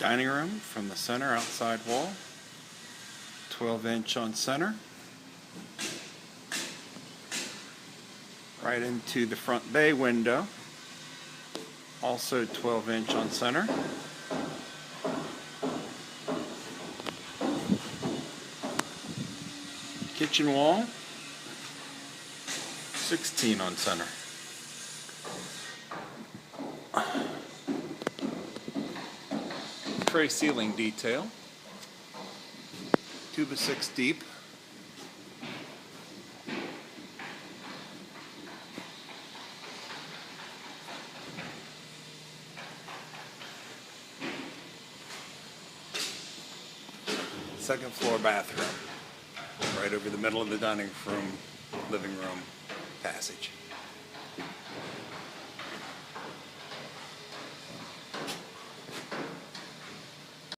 dining room from the center outside wall. 12-inch on center. Right into the front bay window. Also 12-inch on center. Kitchen wall. 16 on center. Tray ceiling detail. 2x6 deep. Second floor bathroom. Right over the middle of the dining room, living room passage.